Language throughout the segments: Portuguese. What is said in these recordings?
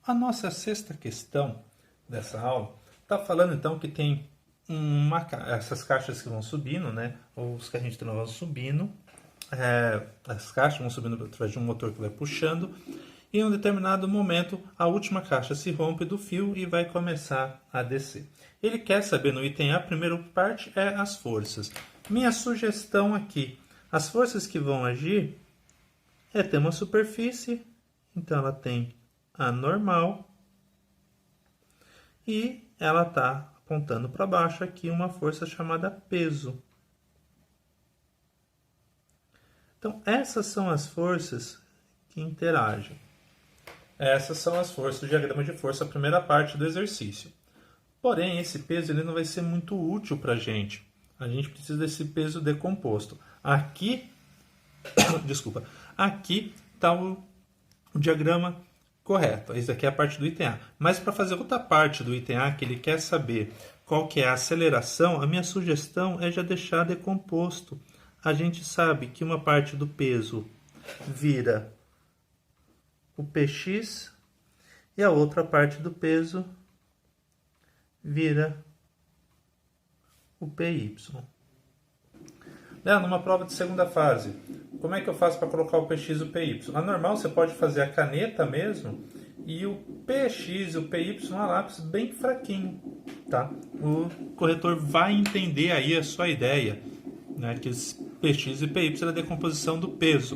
A nossa sexta questão dessa aula está falando então que tem essas caixas que vão subindo, né? Os que a gente vão subindo, as caixas vão subindo através de um motor que vai puxando, e em um determinado momento a última caixa se rompe do fio e vai começar a descer. Ele quer saber no item A, a primeira parte é as forças. Minha sugestão aqui, as forças que vão agir é ter uma superfície, então ela tem a normal e ela está apontando para baixo aqui uma força chamada peso. Então essas são as forças que interagem. Essas são as forças do diagrama de força, a primeira parte do exercício. Porém, esse peso ele não vai ser muito útil para a gente. A gente precisa desse peso decomposto. Aqui, desculpa, aqui está o diagrama correto. Isso aqui é a parte do item A. Mas para fazer outra parte do item A, que ele quer saber qual que é a aceleração, a minha sugestão é já deixar decomposto. A gente sabe que uma parte do peso vira o Px e a outra parte do peso vira o Py. Numa prova de segunda fase, como é que eu faço para colocar o Px e o Py? A normal você pode fazer a caneta mesmo e o Px e o Py a lápis bem fraquinho, tá? O corretor vai entender aí a sua ideia, né? Que os Px e Py é a decomposição do peso.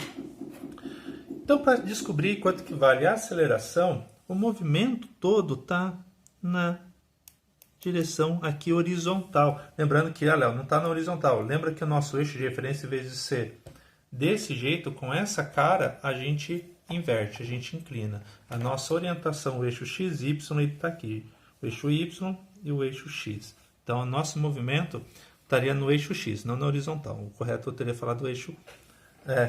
Então, para descobrir quanto que vale a aceleração, o movimento todo está na direção aqui horizontal. Lembrando que, Léo, não está na horizontal. Lembra que o nosso eixo de referência, em vez de ser desse jeito, com essa cara, a gente inverte, a gente inclina. A nossa orientação, o eixo x, y, está aqui. O eixo y e o eixo x. Então, o nosso movimento estaria no eixo x, não na horizontal. O correto eu teria falado do eixo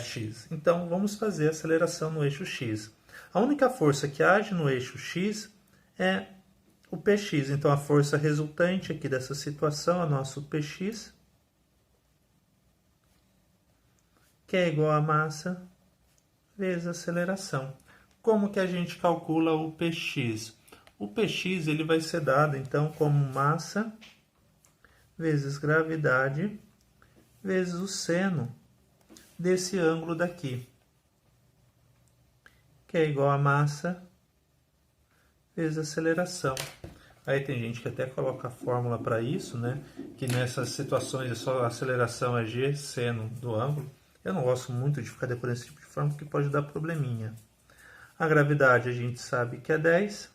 x. Então, vamos fazer a aceleração no eixo x. A única força que age no eixo x é o Px. Então, a força resultante aqui dessa situação é nosso Px, que é igual a massa vezes a aceleração. Como que a gente calcula o Px? O Px ele vai ser dado, então, como massa vezes gravidade vezes o seno desse ângulo daqui, que é igual a massa vezes aceleração. Aí tem gente que até coloca a fórmula para isso, né? Que nessas situações é só a aceleração é g seno do ângulo. Eu não gosto muito de ficar decorando esse tipo de fórmula, porque pode dar probleminha. A gravidade a gente sabe que é 10.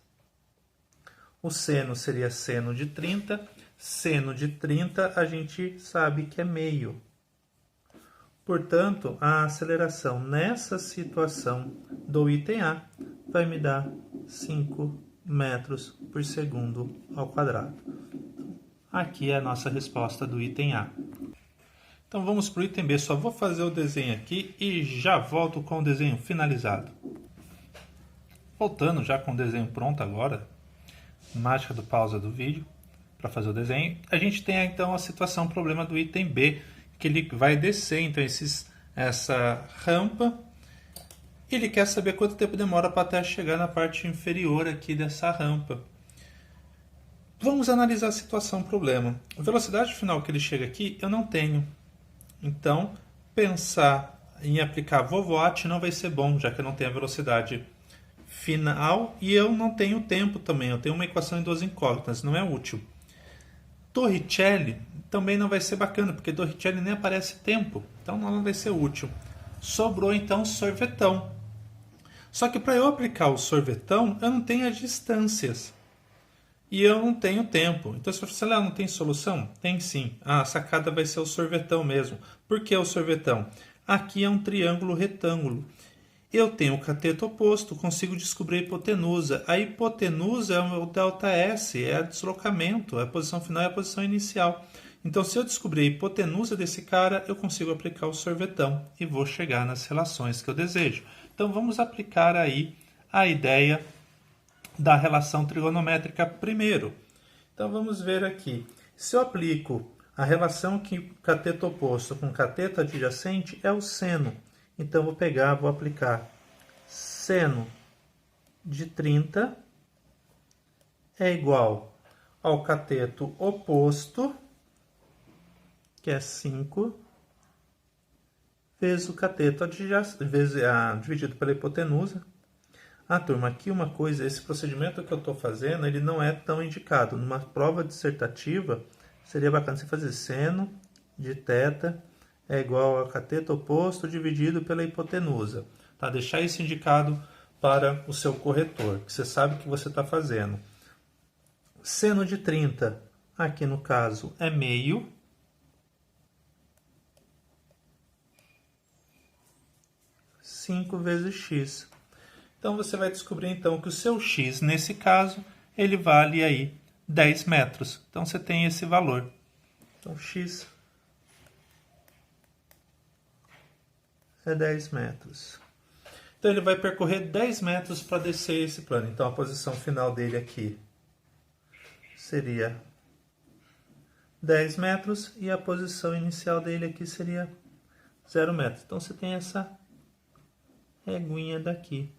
O seno seria seno de 30. Seno de 30 a gente sabe que é meio. Portanto, a aceleração nessa situação do item A vai me dar 5 metros por segundo ao quadrado. Aqui é a nossa resposta do item A. Então vamos para o item B. Só vou fazer o desenho aqui e já volto com o desenho finalizado. Voltando já com o desenho pronto agora, mágica do pausa do vídeo, para fazer o desenho. A gente tem então a situação, o problema do item B, que ele vai descer, então essa rampa. Ele quer saber quanto tempo demora para até chegar na parte inferior aqui dessa rampa. Vamos analisar a situação, problema. A velocidade final que ele chega aqui, eu não tenho. Então, pensar em aplicar vovoat não vai ser bom, já que eu não tenho a velocidade final e eu não tenho tempo também. Eu tenho uma equação em duas incógnitas, não é útil. Torricelli também não vai ser bacana, porque Torricelli nem aparece tempo, então não vai ser útil. Sobrou então sorvetão. Só que para eu aplicar o sorvetão, eu não tenho as distâncias. E eu não tenho tempo. Então, se você falar, não tem solução? Tem sim. A sacada vai ser o sorvetão mesmo. Por que o sorvetão? Aqui é um triângulo retângulo. Eu tenho o cateto oposto, consigo descobrir a hipotenusa. A hipotenusa é o ΔS, é o deslocamento, a posição final é a posição inicial. Então, se eu descobrir a hipotenusa desse cara, eu consigo aplicar o sorvetão e vou chegar nas relações que eu desejo. Então, vamos aplicar aí a ideia da relação trigonométrica primeiro. Então, vamos ver aqui. Se eu aplico a relação que cateto oposto com cateto adjacente é o seno. Então, vou aplicar seno de 30 é igual ao cateto oposto, que é 5, vezes o cateto dividido pela hipotenusa. Ah, turma, aqui uma coisa, esse procedimento que eu estou fazendo, ele não é tão indicado. Numa prova dissertativa, seria bacana você fazer seno de θ é igual ao cateto oposto dividido pela hipotenusa. Tá? Deixar isso indicado para o seu corretor, que você sabe o que você está fazendo. Seno de 30, aqui no caso, é meio. Cinco vezes x. Então, você vai descobrir, então, que o seu x, nesse caso, ele vale aí 10 metros. Então, você tem esse valor. Então, x é 10 metros. Então, ele vai percorrer 10 metros para descer esse plano. Então, a posição final dele aqui seria 10 metros e a posição inicial dele aqui seria 0 metros. Então, você tem essa reguinha daqui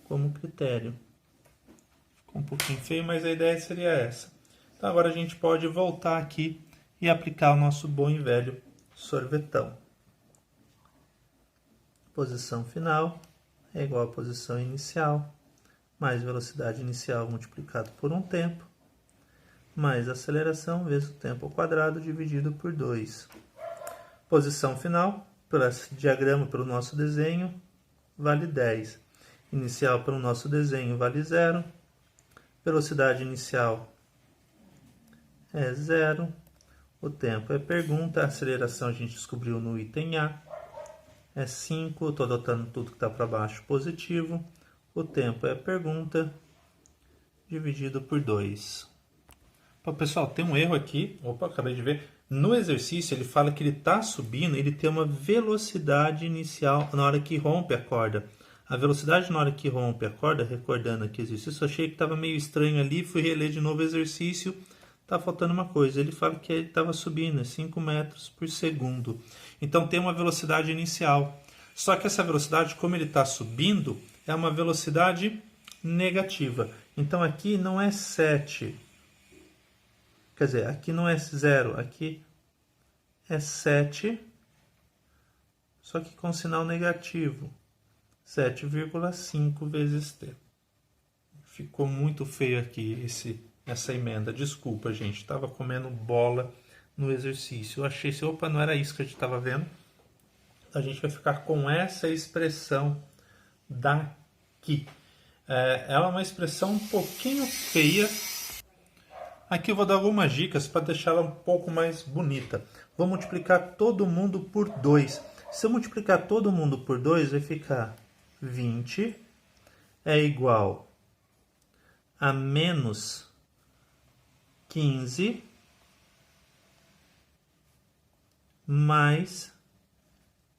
como critério. Ficou um pouquinho feio, mas a ideia seria essa. Então, agora a gente pode voltar aqui e aplicar o nosso bom e velho sorvetão. Posição final é igual à posição inicial, mais velocidade inicial multiplicado por um tempo, mais aceleração vezes o tempo ao quadrado dividido por 2. Posição final, pelo diagrama, pelo nosso desenho, vale 10. Inicial pelo nosso desenho vale 0. Velocidade inicial é 0. O tempo é pergunta. A aceleração a gente descobriu no item A. É 5. Estou adotando tudo que está para baixo positivo. O tempo é pergunta dividido por 2. Pô, pessoal, tem um erro aqui. Opa, acabei de ver. No exercício ele fala que ele está subindo, ele tem uma velocidade inicial na hora que rompe a corda. A velocidade na hora que rompe a corda, recordando aqui o exercício, eu achei que estava meio estranho ali, fui reler de novo o exercício, está faltando uma coisa. Ele fala que ele estava subindo, 5 metros por segundo. Então tem uma velocidade inicial. Só que essa velocidade, como ele está subindo, é uma velocidade negativa. Então aqui não é 7. Quer dizer, aqui não é 0, aqui é 7, só que com sinal negativo. 7,5 vezes t. Ficou muito feio aqui essa emenda. Desculpa, gente. Estava comendo bola no exercício. Eu achei assim, opa, não era isso que a gente estava vendo. A gente vai ficar com essa expressão daqui. Ela é uma expressão um pouquinho feia. Aqui eu vou dar algumas dicas para deixá-la um pouco mais bonita. Vou multiplicar todo mundo por 2. Se eu multiplicar todo mundo por 2, vai ficar 20 é igual a menos 15 mais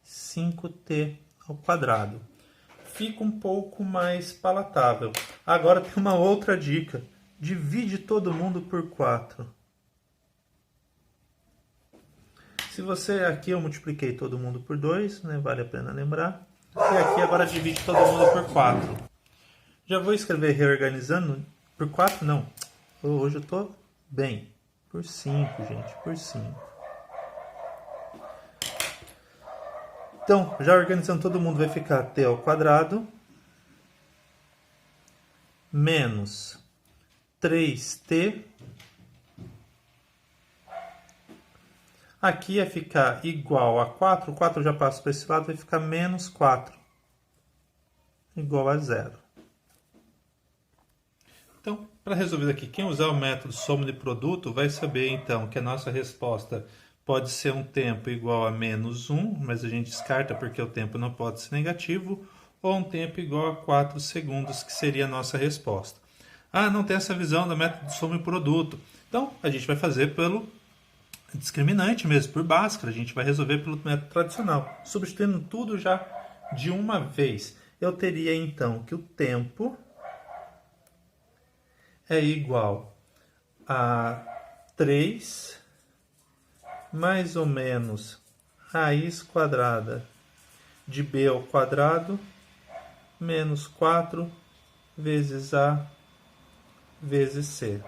5t ao quadrado. Fica um pouco mais palatável. Agora tem uma outra dica. Divide todo mundo por 4. Se você... Aqui eu multipliquei todo mundo por 2, né? Vale a pena lembrar. E aqui agora divide todo mundo por 4. Já vou escrever reorganizando. Por 4 não. Hoje eu estou bem. Por 5, gente. Por 5. Então, já organizando todo mundo, vai ficar t ao quadrado menos 3t. Aqui ia ficar igual a 4. O 4 já passa para esse lado, vai ficar menos 4. Igual a 0. Então, para resolver aqui, quem usar o método soma de produto vai saber, então, que a nossa resposta pode ser um tempo igual a menos 1, mas a gente descarta porque o tempo não pode ser negativo, ou um tempo igual a 4 segundos, que seria a nossa resposta. Ah, não tem essa visão do método de soma e produto. Então, a gente vai fazer pelo discriminante mesmo, por Bhaskara. A gente vai resolver pelo método tradicional. Substituindo tudo já de uma vez. Eu teria, então, que o tempo é igual a 3 mais ou menos raiz quadrada de b ao quadrado menos 4 vezes a vezes C,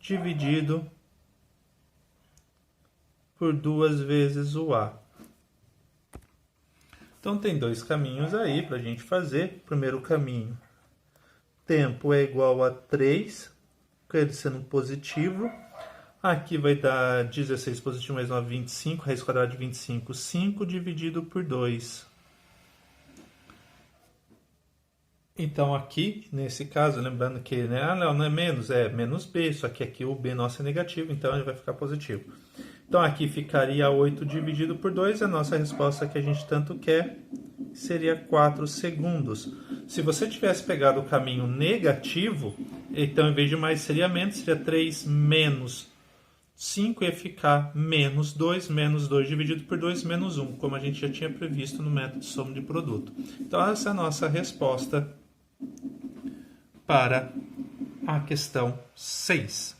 dividido por 2 vezes o A. Então, tem dois caminhos aí para a gente fazer. Primeiro caminho, tempo é igual a 3, com ele sendo positivo. Aqui vai dar 16 positivo mais 9, 25, raiz quadrada de 25, 5 dividido por 2. Então, aqui, nesse caso, lembrando que, né, não é menos, é menos B, só que aqui o B nosso é negativo, então ele vai ficar positivo. Então, aqui ficaria 8 dividido por 2, a nossa resposta que a gente tanto quer seria 4 segundos. Se você tivesse pegado o caminho negativo, então, em vez de mais, seria menos, seria 3 menos 5, ia ficar menos 2 dividido por 2, menos 1, como a gente já tinha previsto no método de soma de produto. Então, essa é a nossa resposta para a questão 6.